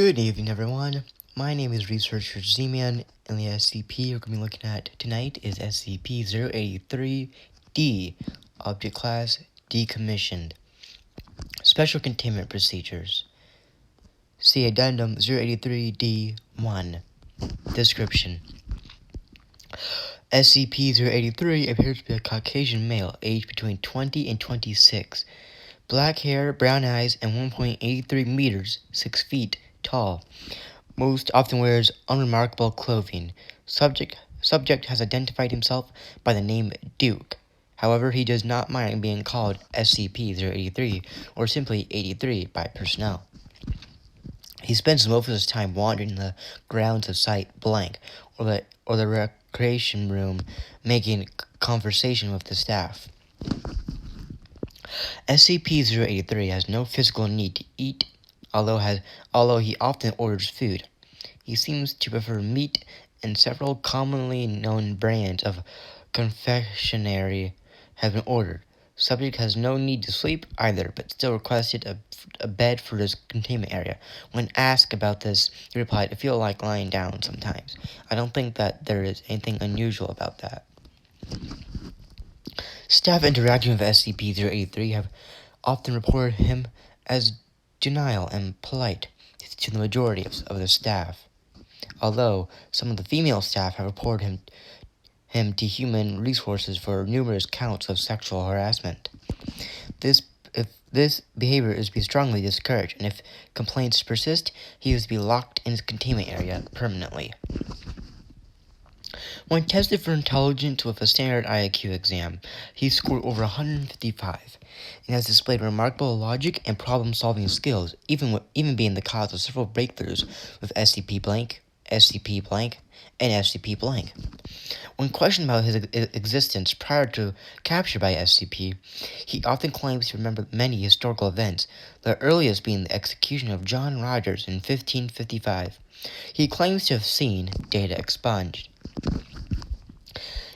Good evening, everyone. My name is Researcher Z-Man, and the SCP we're going to be looking at tonight is SCP-083-D, Object Class Decommissioned. Special Containment Procedures. See Addendum 083-D-1. Description. SCP-083 appears to be a Caucasian male aged between 20 and 26. Black hair, brown eyes, and 1.83 meters, 6 feet, tall. Most often wears unremarkable clothing. Subject has identified himself by the name Duke. However, he does not mind being called SCP-083 or simply 83 by personnel. He spends most of his time wandering the grounds of Site Blank or the recreation room, making conversation with the staff. SCP-083 has no physical need to eat, although he often orders food. He seems to prefer meat, and several commonly known brands of confectionery have been ordered. Subject has no need to sleep either, but still requested a bed for his containment area. When asked about this, he replied, "I feel like lying down sometimes." I don't think that there is anything unusual about that. Staff interacting with SCP-083 have often reported him as genial and polite to the majority of the staff, although some of the female staff have reported him to Human Resources for numerous counts of sexual harassment. If this behavior is to be strongly discouraged, and if complaints persist, he is to be locked in his containment area permanently. When tested for intelligence with a standard IQ exam, he scored over 155 and has displayed remarkable logic and problem-solving skills, even being the cause of several breakthroughs with SCP-blank, SCP-blank, and SCP-blank. When questioned about his existence prior to capture by SCP, he often claims to remember many historical events, the earliest being the execution of John Rogers in 1555. He claims to have seen data expunged.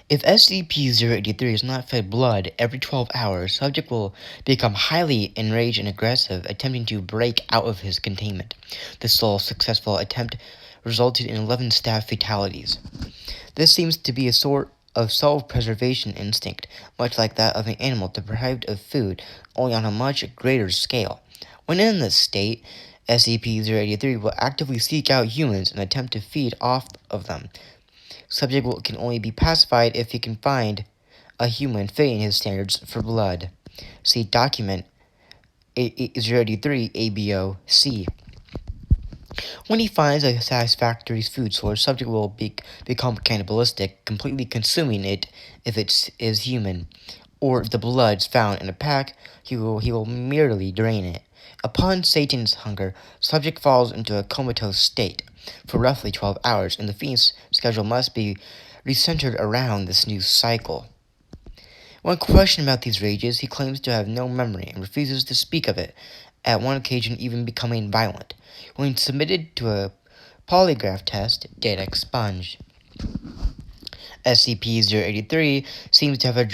If SCP-083 is not fed blood every 12 hours, subject will become highly enraged and aggressive, attempting to break out of his containment. The sole successful attempt resulted in 11 staff fatalities. This seems to be a sort of self-preservation instinct, much like that of an animal deprived of food, only on a much greater scale. When in this state, SCP-083 will actively seek out humans and attempt to feed off of them. Subject can only be pacified if he can find a human fitting his standards for blood. See Document 083 ABO-C. When he finds a satisfactory food source, subject will become cannibalistic, completely consuming it if it is human, or if the blood is found in a pack, he will merely drain it. Upon Satan's hunger, subject falls into a comatose state for roughly 12 hours, and the feeding schedule must be recentered around this new cycle. When questioned about these rages, he claims to have no memory and refuses to speak of it, at one occasion even becoming violent. When submitted to a polygraph test, data expunged. SCP-083 seems to have a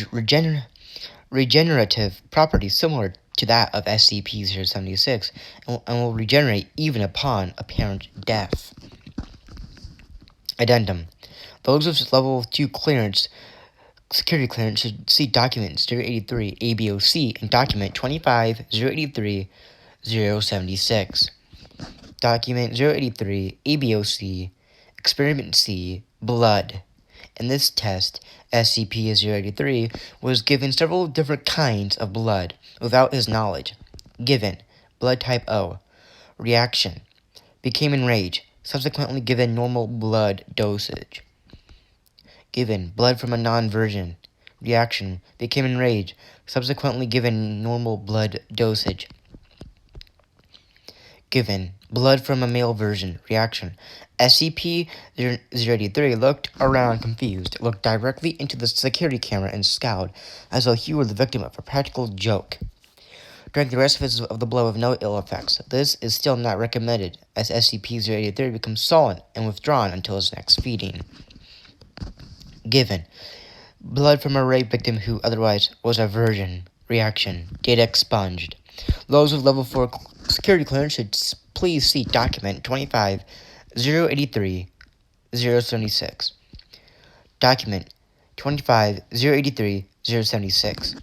regenerative property similar to that of SCP-076 and will regenerate even upon apparent death. Addendum. Those with level 2 security clearance should see Document 083 ABO-C and Document 25-083-076. Document 083 ABO-C Experiment C Blood. In this test, SCP-083 was given several different kinds of blood without his knowledge. Given blood type O. Reaction. Became enraged. Subsequently given normal blood dosage. Given blood from a non-virgin. Reaction. Became enraged. Subsequently given normal blood dosage. Given blood from a male virgin. Reaction. SCP-083 looked around confused, looked directly into the security camera and scowled, as though he were the victim of a practical joke. Drank the rest of the blood with no ill effects. This is still not recommended, as SCP-083 becomes sullen and withdrawn until his next feeding. Given blood from a rape victim who otherwise was a virgin. Reaction. Data expunged. Those with level 4 security clearance should please see document 25-083-076. Document 25-083-076.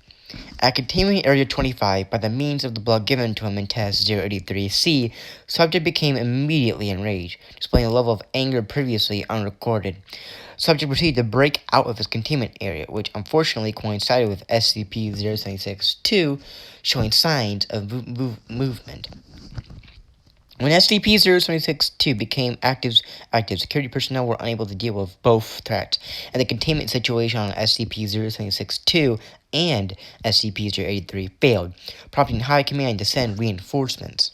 At Containment Area 25, by the means of the blood given to him in Test 083C, subject became immediately enraged, displaying a level of anger previously unrecorded. Subject proceeded to break out of his containment area, which unfortunately coincided with SCP-076-2, showing signs of movement. When SCP-076-2 became active, security personnel were unable to deal with both threats, and the containment situation on SCP-076-2 and SCP-083 failed, prompting High Command to send reinforcements.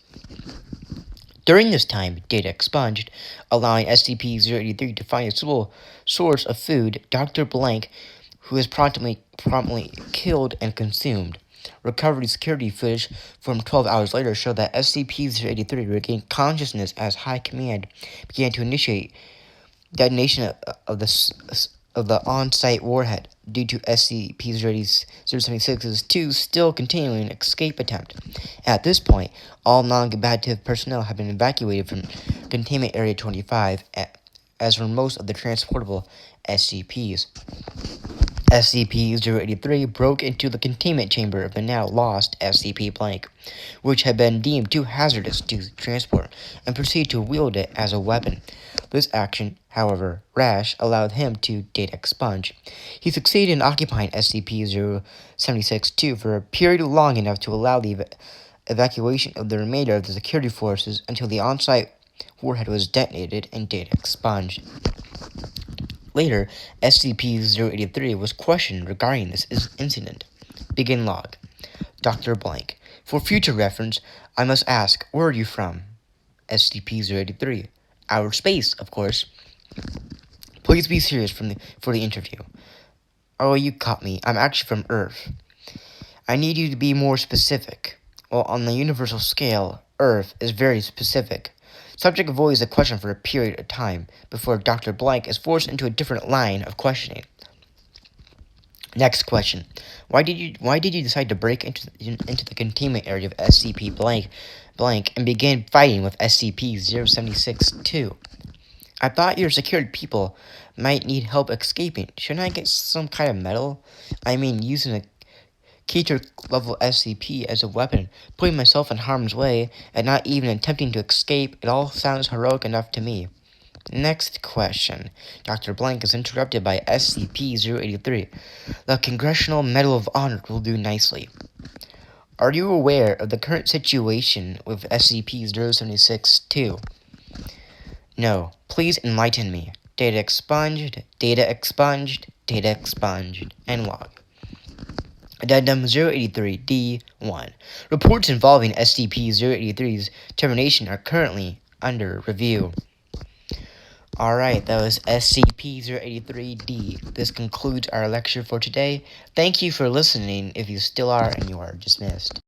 During this time, data expunged, allowing SCP-083 to find a suitable source of food. Dr. Blank, who was promptly killed and consumed. Recovery security footage from 12 hours later showed that SCP-083 regained consciousness as High Command began to initiate detonation of the on-site warhead due to SCP-076's 2 still continuing escape attempt. At this point, all non-combative personnel have been evacuated from Containment Area 25, as were most of the transportable SCPs. SCP-083 broke into the containment chamber of the now lost SCP Blank, which had been deemed too hazardous to transport, and proceeded to wield it as a weapon. This action, however rash, allowed him to data expunge. He succeeded in occupying SCP-076-2 for a period long enough to allow the evacuation of the remainder of the security forces until the on-site warhead was detonated and data expunged. Later, SCP-083 was questioned regarding this incident. Begin log. Dr. Blank. For future reference, I must ask, where are you from? SCP-083. Outer space, of course. Please be serious for the interview. Oh, you caught me. I'm actually from Earth. I need you to be more specific. Well, on the universal scale, Earth is very specific. Subject avoids the question for a period of time before Dr. Blank is forced into a different line of questioning. Next question. Why did you decide to break into the containment area of SCP Blank and begin fighting with SCP-076-2? I thought your security people might need help escaping. Shouldn't I get some kind of medal? I mean, using a Keter level SCP as a weapon, putting myself in harm's way, and not even attempting to escape, it all sounds heroic enough to me. Next question. Dr. Blank is interrupted by SCP-083. The Congressional Medal of Honor will do nicely. Are you aware of the current situation with SCP-076-2? No. Please enlighten me. Data expunged, data expunged, data expunged, and log. Addendum 083-D1. Reports involving SCP-083's termination are currently under review. Alright, that was SCP-083-D. This concludes our lecture for today. Thank you for listening if you still are, and you are dismissed.